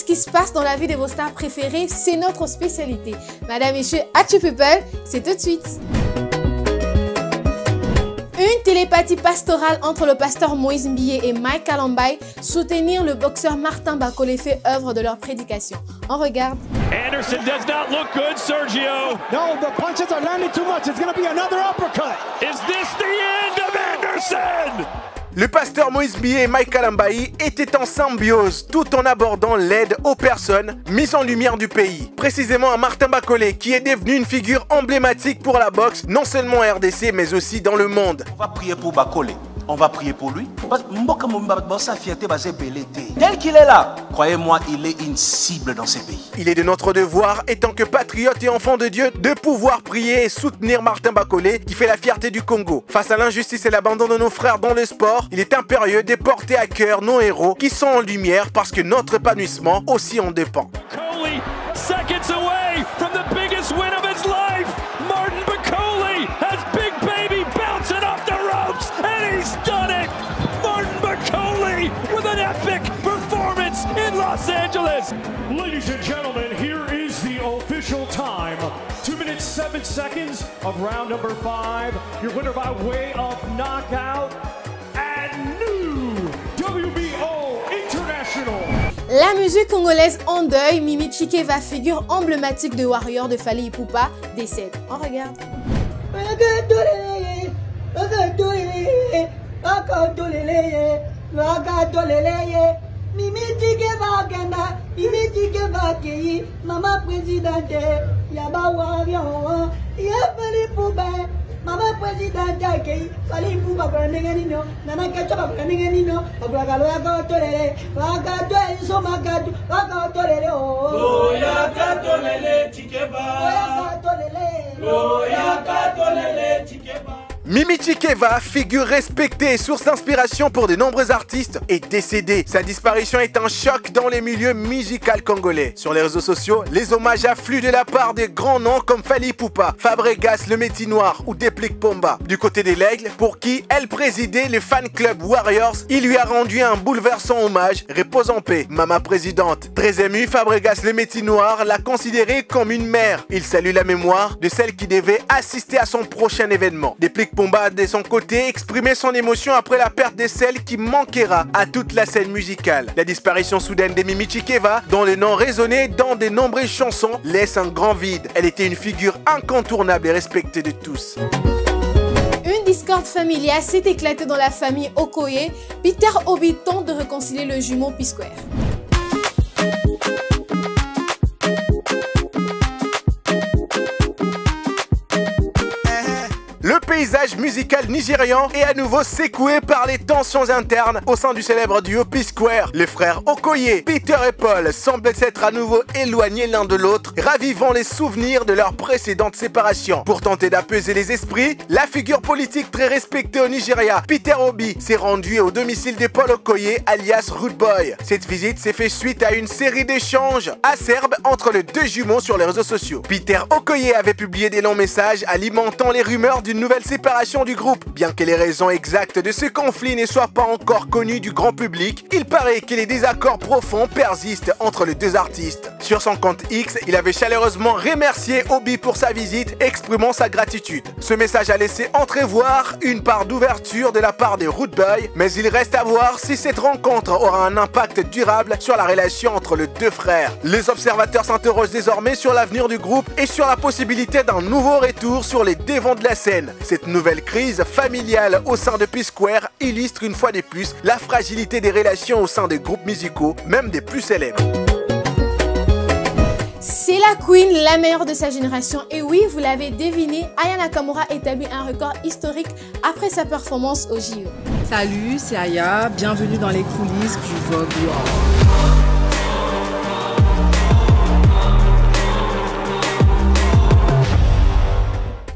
ce qui se passe dans la vie de vos stars préférées, c'est notre spécialité. Madame, Messieurs, Actu People, c'est tout de suite. Une télépathie pastorale entre le pasteur Moïse Mbié et Mike Kalambaye, soutenir le boxeur Martin Bakolé fait œuvre de leur prédication. On regarde. Anderson does not look good, Sergio. No, the punches are landing too much. It's going to be another uppercut. Is this the end of Anderson? Le pasteur Moïse Mbié et Mike Kalambaye étaient en symbiose tout en abordant l'aide aux personnes mises en lumière du pays. Précisément à Martin Bakolé qui est devenu une figure emblématique pour la boxe, non seulement en RDC mais aussi dans le monde. On va prier pour Bakolé. On va prier pour lui. Tel qu'il est là, croyez-moi, il est une cible dans ces pays. Il est de notre devoir, étant que patriote et enfant de Dieu, de pouvoir prier et soutenir Martin Bakolé, qui fait la fierté du Congo. Face à l'injustice et l'abandon de nos frères dans le sport, il est impérieux de porter à cœur nos héros qui sont en lumière parce que notre épanouissement aussi en dépend. Bakolé, seconds away from the biggest win of his life. Martin Bakolé has Big Baby bouncing off the ropes, and he's done it. Martin Bakolé with an epic performance in Los Angeles. Ladies and gentlemen, here is the official time. 2 minutes 7 seconds of round number 5. Your winner by way of knockout and new WBO International. La musique congolaise en deuil, Mimi Chikeva, figure emblématique de Warrior de Fally Ipupa, décède. On regarde. Mimi Chikeva genda, Mimi Chikeva kei, Mama Presidente, Yaba Warrior, Fally Ipupa. Mama Presidente kei, Fally Ipupa brandengenino, Nana Ketchup brandengenino, Bagalo yakatolele, wakatolele so makatu, wakatolele oh. Yakatolele Chikeva. Yakatolele Chikeva. Mimi Chikeva, figure respectée et source d'inspiration pour de nombreux artistes, est décédée. Sa disparition est un choc dans les milieux musicaux congolais. Sur les réseaux sociaux, les hommages affluent de la part des grands noms comme Fally Ipupa, Fabregas le Métis Noir ou Deplik Pomba. Du côté des L'Aigle, pour qui elle présidait le fan club Warriors, il lui a rendu un bouleversant hommage. Repose en paix, Mama Présidente. Très ému, Fabregas le Métis Noir l'a considérée comme une mère. Il salue la mémoire de celle qui devait assister à son prochain événement. Deplik Pomba, de son côté, exprimait son émotion après la perte de celle qui manquera à toute la scène musicale. La disparition soudaine de Mimi Chikeva, dont le nom résonnait dans de nombreuses chansons, laisse un grand vide. Elle était une figure incontournable et respectée de tous. Une discorde familiale s'est éclatée dans la famille Okoye. Peter Obi tente de réconcilier le jumeau P-Square. Le paysage musical nigérian est à nouveau secoué par les tensions internes au sein du célèbre duo P-Square. Les frères Okoye, Peter et Paul, semblent s'être à nouveau éloignés l'un de l'autre, ravivant les souvenirs de leur précédente séparation. Pour tenter d'apaiser les esprits, la figure politique très respectée au Nigeria, Peter Obi, s'est rendu au domicile de Paul Okoye, alias Rude Boy. Cette visite s'est fait suite à une série d'échanges acerbes entre les deux jumeaux sur les réseaux sociaux. Peter Okoye avait publié des longs messages alimentant les rumeurs d'une nouvelle séparation du groupe. Bien que les raisons exactes de ce conflit ne soient pas encore connues du grand public, il paraît que les désaccords profonds persistent entre les deux artistes. Sur son compte X, il avait chaleureusement remercié Obi pour sa visite, exprimant sa gratitude. Ce message a laissé entrevoir une part d'ouverture de la part de Rude Boy, mais il reste à voir si cette rencontre aura un impact durable sur la relation entre les deux frères. Les observateurs s'interrogent désormais sur l'avenir du groupe et sur la possibilité d'un nouveau retour sur les devants de la scène. Cette nouvelle crise familiale au sein de P-Square illustre une fois de plus la fragilité des relations au sein des groupes musicaux, même des plus célèbres. C'est la Queen, la meilleure de sa génération. Et oui, vous l'avez deviné, Aya Nakamura établit un record historique après sa performance au JO. Salut, c'est Aya, bienvenue dans les coulisses du Vogue World.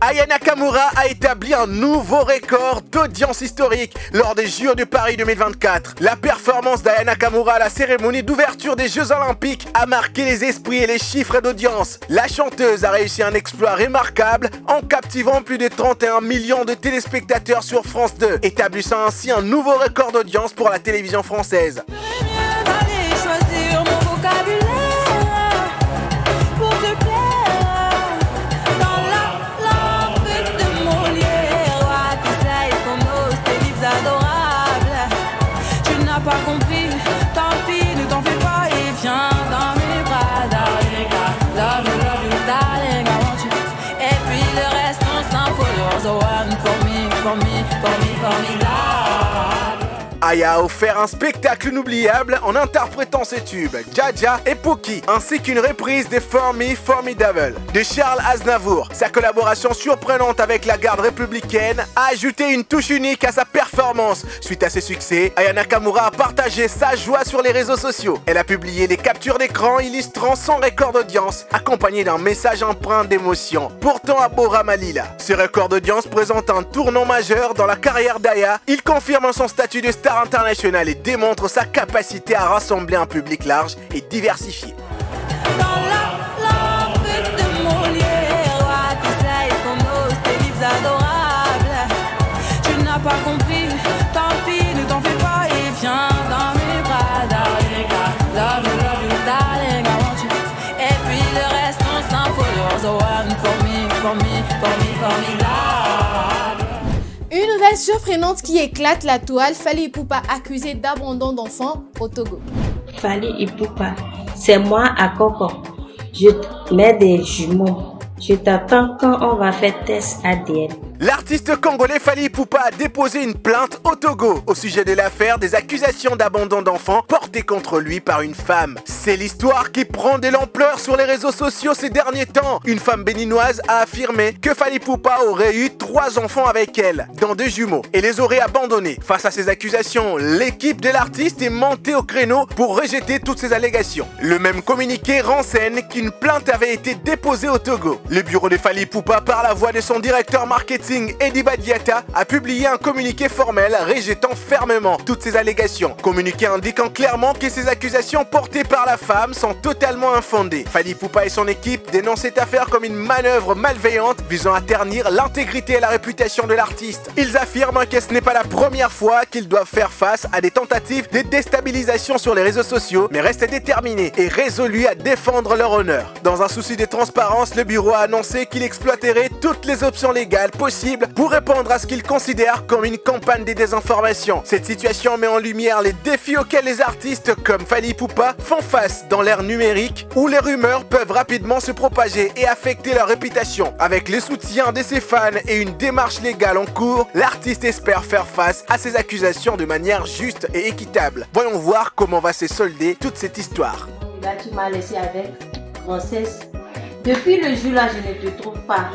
Aya Nakamura a établi un nouveau record d'audience historique lors des JO de Paris 2024. La performance d'Aya Nakamura à la cérémonie d'ouverture des Jeux Olympiques a marqué les esprits et les chiffres d'audience. La chanteuse a réussi un exploit remarquable en captivant plus de 31 millions de téléspectateurs sur France 2, établissant ainsi un nouveau record d'audience pour la télévision française. Allez choisir mon vocabulaire. formidable. Aya a offert un spectacle inoubliable en interprétant ses tubes Jaja et Pookie, ainsi qu'une reprise des For Me Formidable de Charles Aznavour. Sa collaboration surprenante avec la garde républicaine a ajouté une touche unique à sa performance. Suite à ses succès, Aya Nakamura a partagé sa joie sur les réseaux sociaux. Elle a publié des captures d'écran illustrant son record d'audience, accompagné d'un message empreint d'émotion, pourtant à Bora Malila. Ce record d'audience présente un tournant majeur dans la carrière d'Aya. Il confirme son statut de star international et démontre sa capacité à rassembler un public large et diversifié. Dans la fête de Molière, tu sais qu'on ose tes livres adorables. Tu n'as pas compris, tant pis, ne t'en fais pas et viens dans mes bras, darling. Love you, darling, I want you. Et puis le reste, on s'en fout. You're the one for me, formidable. Une nouvelle surprenante qui éclate la toile, Fally Ipupa accusé d'abandon d'enfants au Togo. Fally Ipupa, c'est moi à Coco. Je mets des jumeaux. Je t'attends quand on va faire test ADN. L'artiste congolais Fally Ipupa a déposé une plainte au Togo au sujet de l'affaire des accusations d'abandon d'enfants portées contre lui par une femme. C'est l'histoire qui prend de l'ampleur sur les réseaux sociaux ces derniers temps. Une femme béninoise a affirmé que Fally Ipupa aurait eu 3 enfants avec elle, dont 2 jumeaux, et les aurait abandonnés. Face à ces accusations, l'équipe de l'artiste est montée au créneau pour rejeter toutes ces allégations. Le même communiqué renseigne qu'une plainte avait été déposée au Togo. Le bureau de Fally Ipupa, par la voix de son directeur marketing Eddie Badiata, a publié un communiqué formel rejetant fermement toutes ces allégations. Communiqué indiquant clairement que ces accusations portées par la femme sont totalement infondées. Fally Ipupa et son équipe dénoncent cette affaire comme une manœuvre malveillante visant à ternir l'intégrité et la réputation de l'artiste. Ils affirment que ce n'est pas la première fois qu'ils doivent faire face à des tentatives de déstabilisation sur les réseaux sociaux, mais restent déterminés et résolus à défendre leur honneur. Dans un souci de transparence, le bureau a annoncé qu'il exploiterait toutes les options légales possibles pour répondre à ce qu'il considère comme une campagne de désinformation. Cette situation met en lumière les défis auxquels les artistes comme Fally Ipupa font face dans l'ère numérique, où les rumeurs peuvent rapidement se propager et affecter leur réputation. Avec le soutien de ses fans et une démarche légale en cours, l'artiste espère faire face à ces accusations de manière juste et équitable. Voyons voir comment va se solder toute cette histoire. Là, tu m'as laissé avec grossesse. Depuis le jour-là, je ne te trouve pas.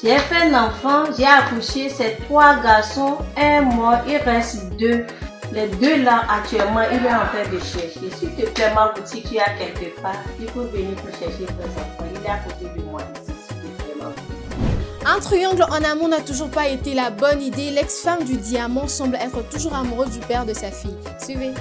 J'ai fait un enfant, j'ai accouché, c'est 3 garçons, 1 mort, il reste 2. Les 2 là, actuellement, il est en train de chercher. S'il te plaît, ma boutique, tu as quelque part, il faut venir pour chercher tes enfants. Il est à côté de moi ici, s'il te plaît, ma boutique. Un triangle en amour n'a toujours pas été la bonne idée. L'ex-femme du diamant semble être toujours amoureuse du père de sa fille. Suivez.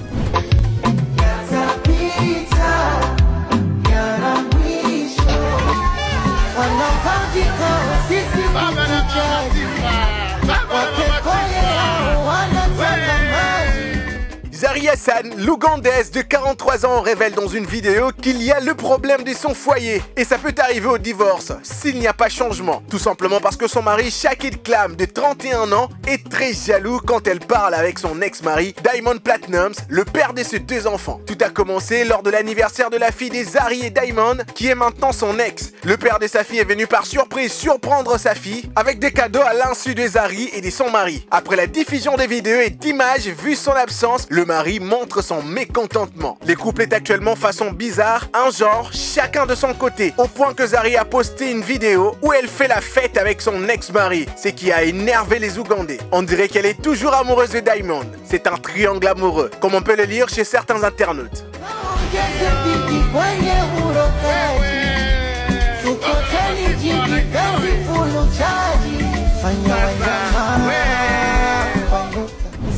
Zari Hassan, l'Ougandaise de 43 ans, révèle dans une vidéo qu'il y a le problème de son foyer et ça peut arriver au divorce s'il n'y a pas changement. Tout simplement parce que son mari Shakid Clam de 31 ans est très jaloux quand elle parle avec son ex-mari Diamond Platnumz, le père de ses 2 enfants. Tout a commencé lors de l'anniversaire de la fille des Zari et Diamond, qui est maintenant son ex. Le père de sa fille est venu par surprise surprendre sa fille avec des cadeaux à l'insu de Zari et de son mari. Après la diffusion des vidéos et d'images vu son absence, le mari montre son mécontentement. Le couple est actuellement façon bizarre, un genre, chacun de son côté, au point que Zari a posté une vidéo où elle fait la fête avec son ex-mari, ce qui a énervé les Ougandais. On dirait qu'elle est toujours amoureuse de Diamond. C'est un triangle amoureux, comme on peut le lire chez certains internautes.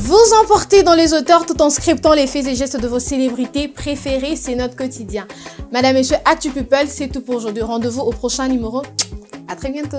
Vous emportez dans les auteurs tout en scriptant les faits et gestes de vos célébrités préférées, c'est notre quotidien. Madame, Monsieur, Actu People, c'est tout pour aujourd'hui. Rendez-vous au prochain numéro. À très bientôt.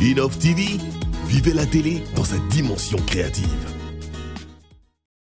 Innov TV, vivez la télé dans sa dimension créative.